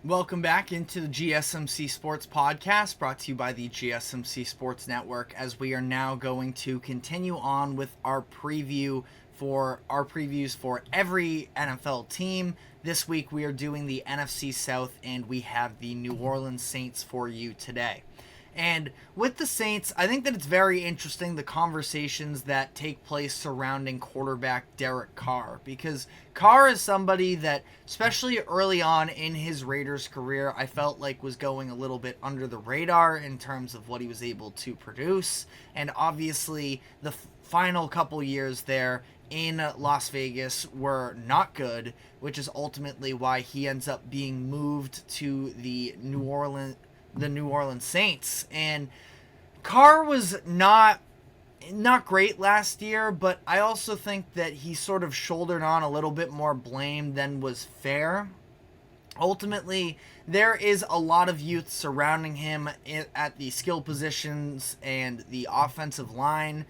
Welcome back into the GSMC Sports Podcast, brought to you by the GSMC Sports Network, as we are now going to continue on with our previews for every NFL team. This week we are doing the NFC South, and we have the New Orleans Saints for you today. And with the Saints, I think that it's very interesting, the conversations that take place surrounding quarterback Derek Carr, because Carr is somebody that, especially early on in his Raiders career, I felt like was going a little bit under the radar in terms of what he was able to produce. And obviously, the final couple years there in Las Vegas were not good, which is ultimately why he ends up being moved to the New Orleans Saints. And Carr was not great last year, but I also think that he sort of shouldered on a little bit more blame than was fair. Ultimately, there is a lot of youth surrounding him at the skill positions and the offensive line.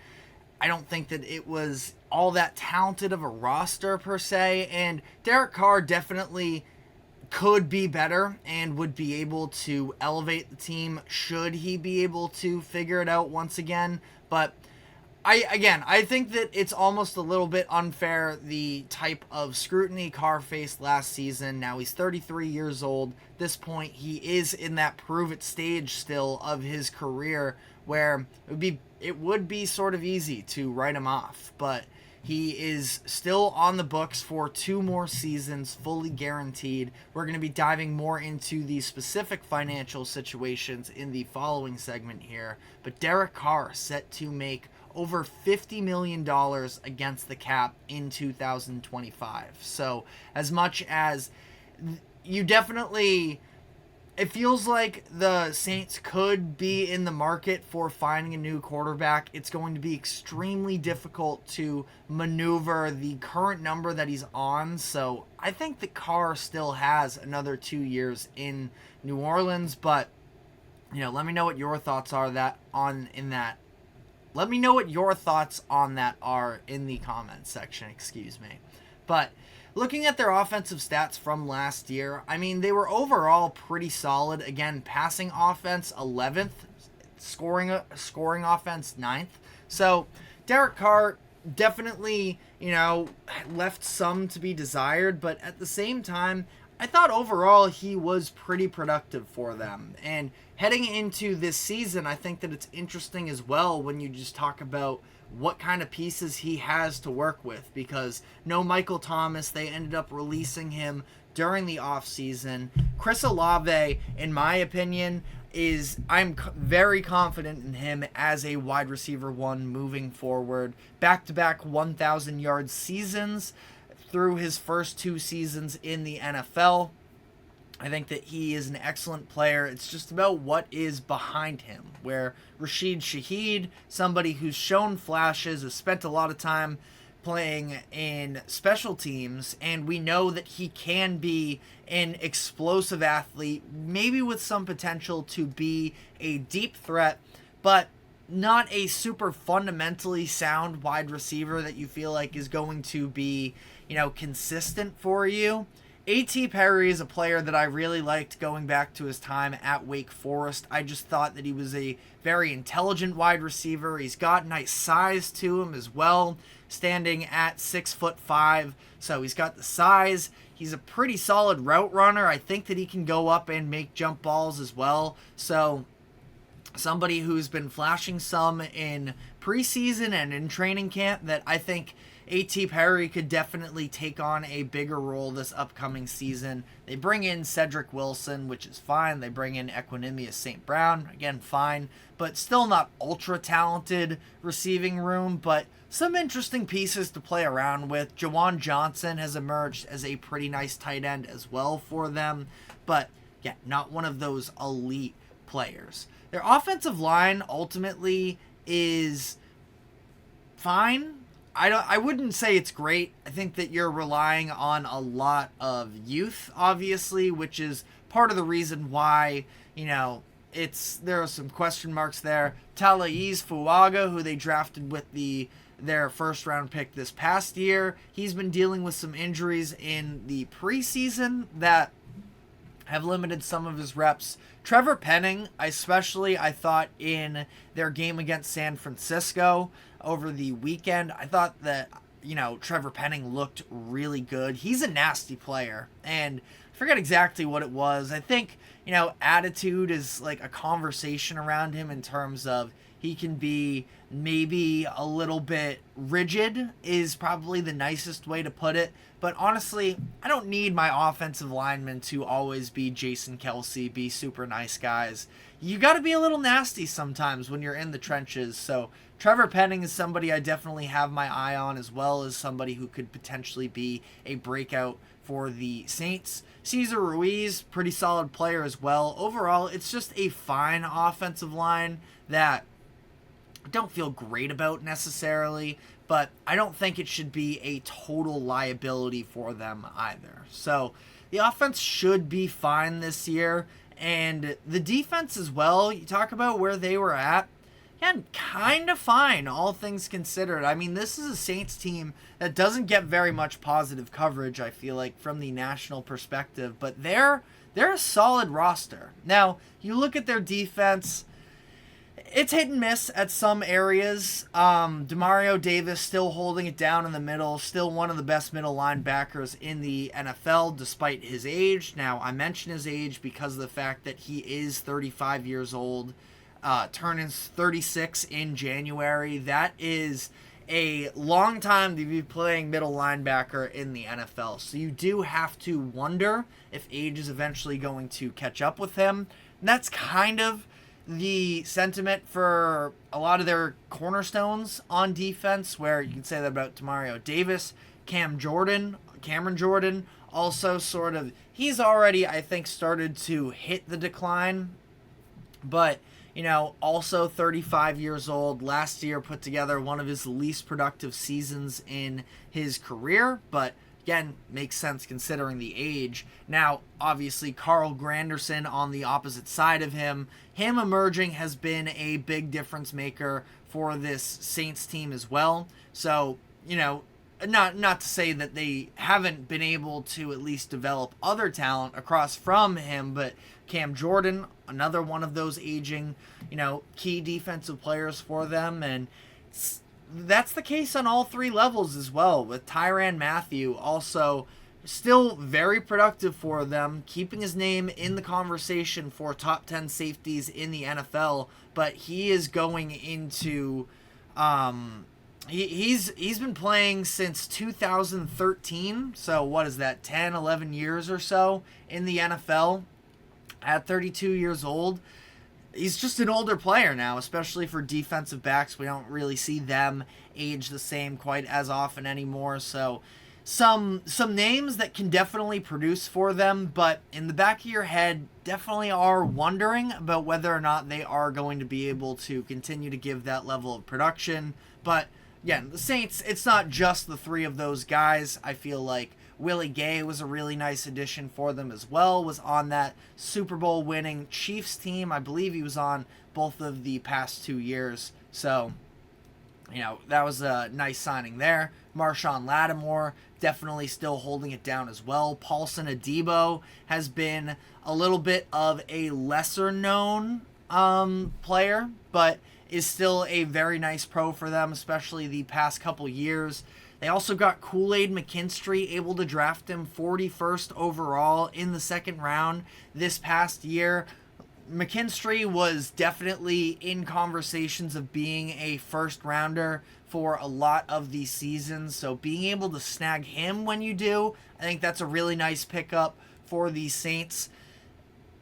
I don't think that it was all that talented of a roster per se, and Derek Carr definitely could be better and would be able to elevate the team should he be able to figure it out once again. But I think that it's almost a little bit unfair, the type of scrutiny Carr faced last season. Now he's 33 years old. At this point, he is in that prove-it stage still of his career where it would be sort of easy to write him off. But he is still on the books for 2 more seasons, fully guaranteed. We're going to be diving more into the specific financial situations in the following segment here. But Derek Carr set to make over $50 million against the cap in 2025. So as much as you definitely... It feels like the Saints could be in the market for finding a new quarterback. It's going to be extremely difficult to maneuver the current number that he's on. So I think that Carr still has another 2 years in New Orleans. But, let me know what your thoughts are Let me know what your thoughts on that are in the comments section, But looking at their offensive stats from last year, they were overall pretty solid. Again, passing offense 11th, scoring offense 9th. So Derek Carr definitely, left some to be desired, but at the same time, I thought overall he was pretty productive for them. And heading into this season, I think that it's interesting as well when you just talk about what kind of pieces he has to work with, because no Michael Thomas, they ended up releasing him during the offseason. Chris Olave, in my opinion, I'm very confident in him as a wide receiver 1 moving forward. Back-to-back 1,000-yard seasons through his first 2 seasons in the NFL. I think that he is an excellent player. It's just about what is behind him, where Rashid Shaheed, somebody who's shown flashes, has spent a lot of time playing in special teams, and we know that he can be an explosive athlete, maybe with some potential to be a deep threat, but not a super fundamentally sound wide receiver that you feel like is going to be, consistent for you. A.T. Perry is a player that I really liked going back to his time at Wake Forest. I just thought that he was a very intelligent wide receiver. He's got nice size to him as well, standing at 6'5". So he's got the size. He's a pretty solid route runner. I think that he can go up and make jump balls as well. So somebody who's been flashing some in preseason and in training camp that I think A.T. Perry could definitely take on a bigger role this upcoming season. They bring in Cedric Wilson, which is fine. They bring in Equanimeous St. Brown, again, fine, but still not ultra-talented receiving room, but some interesting pieces to play around with. Jawan Johnson has emerged as a pretty nice tight end as well for them, but yeah, not one of those elite players. Their offensive line ultimately is fine. I wouldn't say it's great. I think that you're relying on a lot of youth, obviously, which is part of the reason why, there are some question marks there. Talaiz Fuaga, who they drafted with their first round pick this past year, he's been dealing with some injuries in the preseason that have limited some of his reps. Trevor Penning, especially, I thought in their game against San Francisco over the weekend, I thought that, Trevor Penning looked really good. He's a nasty player, and I forget exactly what it was. I think, attitude is like a conversation around him in terms of he can be maybe a little bit rigid is probably the nicest way to put it. But honestly, I don't need my offensive linemen to always be Jason Kelce, be super nice guys. You got to be a little nasty sometimes when you're in the trenches. So Trevor Penning is somebody I definitely have my eye on, as well as somebody who could potentially be a breakout for the Saints. Cesar Ruiz, pretty solid player as well. Overall, it's just a fine offensive line that I don't feel great about necessarily, but I don't think it should be a total liability for them either. So the offense should be fine this year, and the defense as well. You talk about where they were at, and kind of fine, all things considered. I mean, this is a Saints team that doesn't get very much positive coverage, I feel like, from the national perspective, but they're a solid roster. Now, you look at their defense, it's hit and miss at some areas. Demario Davis still holding it down in the middle, still one of the best middle linebackers in the NFL despite his age. Now, I mention his age because of the fact that he is 35 years old, turning 36 in January. That is a long time to be playing middle linebacker in the NFL. So you do have to wonder if age is eventually going to catch up with him. And that's kind of the sentiment for a lot of their cornerstones on defense, where you can say that about Demario Davis, Cameron Jordan, also sort of, he's already, I think, started to hit the decline, but, also 35 years old, last year put together one of his least productive seasons in his career, but again, makes sense considering the age. Now, obviously, Carl Granderson on the opposite side of him emerging has been a big difference maker for this Saints team as well. So, not to say that they haven't been able to at least develop other talent across from him, but Cam Jordan, another one of those aging, key defensive players for them, and that's the case on all three levels as well, with Tyrann Mathieu also still very productive for them, keeping his name in the conversation for top 10 safeties in the NFL, but he is going into he's been playing since 2013, so what is that, 10, 11 years or so in the NFL at 32 years old. He's just an older player now, especially for defensive backs. We don't really see them age the same quite as often anymore. So some names that can definitely produce for them, but in the back of your head, definitely are wondering about whether or not they are going to be able to continue to give that level of production. But again, the Saints, it's not just the three of those guys. I feel like Willie Gay was a really nice addition for them as well, was on that Super Bowl winning Chiefs team. I believe he was on both of the past 2 years. So, that was a nice signing there. Marshawn Lattimore definitely still holding it down as well. Paulson Adebo has been a little bit of a lesser known player, but is still a very nice pro for them, especially the past couple years. They also got Kool-Aid McKinstry, able to draft him 41st overall in the second round this past year. McKinstry was definitely in conversations of being a first rounder for a lot of these seasons, so being able to snag him when you do, I think that's a really nice pickup for the Saints.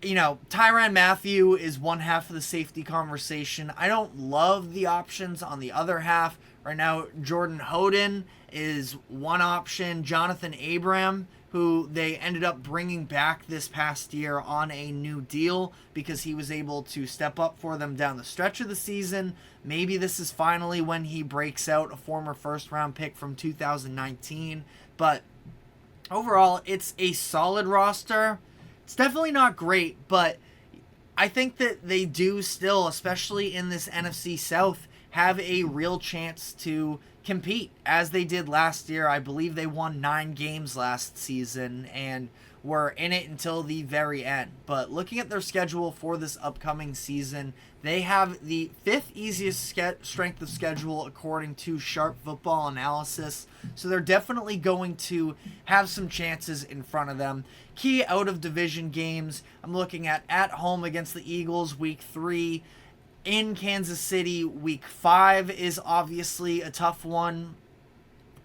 Tyrann Mathieu is one half of the safety conversation. I don't love the options on the other half. Right now, Jordan Hoden is one option. Jonathan Abram, who they ended up bringing back this past year on a new deal because he was able to step up for them down the stretch of the season. Maybe this is finally when he breaks out, a former first-round pick from 2019. But overall, it's a solid roster. It's definitely not great, but I think that they do still, especially in this NFC South, have a real chance to compete as they did last year. I believe they won 9 games last season and were in it until the very end. But looking at their schedule for this upcoming season, they have the 5th easiest strength of schedule according to Sharp Football Analysis. So they're definitely going to have some chances in front of them. Key out of division games, I'm looking at home against the Eagles week 3. In Kansas City week 5 is obviously a tough one.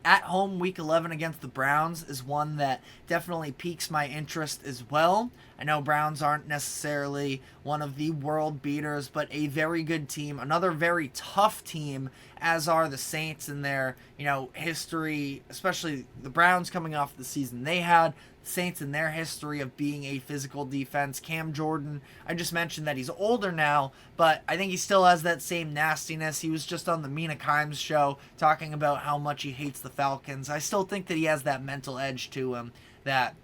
At home, week 11 against the Browns is one that definitely piques my interest as well. I know Browns aren't necessarily one of the world beaters, but a very good team. Another very tough team, as are the Saints in their, history, especially the Browns coming off the season they had. Saints in their history of being a physical defense. Cam Jordan, I just mentioned that he's older now, but I think he still has that same nastiness. He was just on the Mina Kimes show talking about how much he hates the Falcons. I still think that he has that mental edge to him that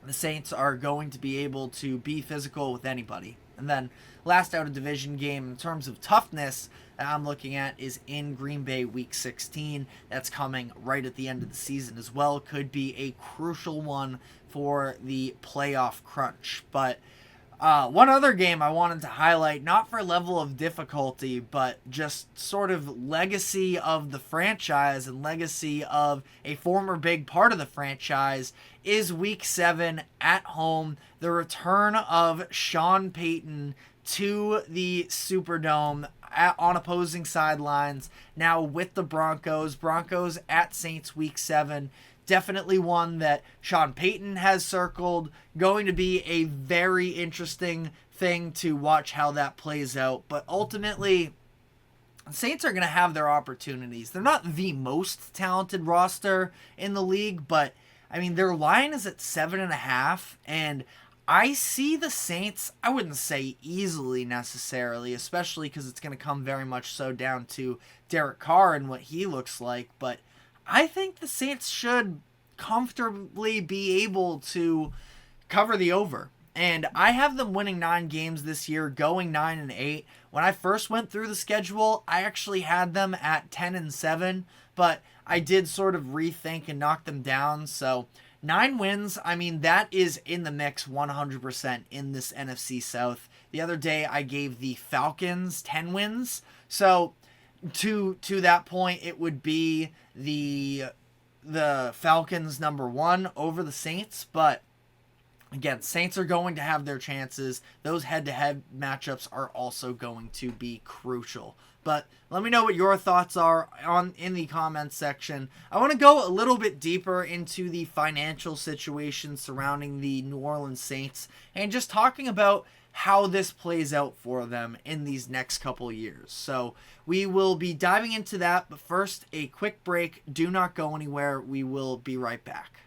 the Saints are going to be able to be physical with anybody. And then last out of division game in terms of toughness that I'm looking at is in Green Bay week 16. That's coming right at the end of the season as well. Could be a crucial one for the playoff crunch. But one other game I wanted to highlight, not for level of difficulty, but just sort of legacy of the franchise and legacy of a former big part of the franchise, is week 7 at home. The return of Sean Payton to the Superdome on opposing sidelines, now with the Broncos. Broncos at Saints week 7. Definitely one that Sean Payton has circled. Going to be a very interesting thing to watch how that plays out. But ultimately, the Saints are going to have their opportunities. They're not the most talented roster in the league, but their line is at 7.5, and I see the Saints, I wouldn't say easily necessarily, especially because it's going to come very much so down to Derek Carr and what he looks like, but I think the Saints should comfortably be able to cover the over. And I have them winning 9 games this year, going 9-8. When I first went through the schedule, I actually had them at 10-7, but I did sort of rethink and knock them down. So 9 wins, that is in the mix 100% in this NFC South. The other day I gave the Falcons 10 wins. So to that point, it would be the Falcons number 1 over the Saints. But again, Saints are going to have their chances. Those head-to-head matchups are also going to be crucial. But let me know what your thoughts are in the comments section. I want to go a little bit deeper into the financial situation surrounding the New Orleans Saints and just talking about how this plays out for them in these next couple years. So we will be diving into that, but first, a quick break. Do not go anywhere. We will be right back.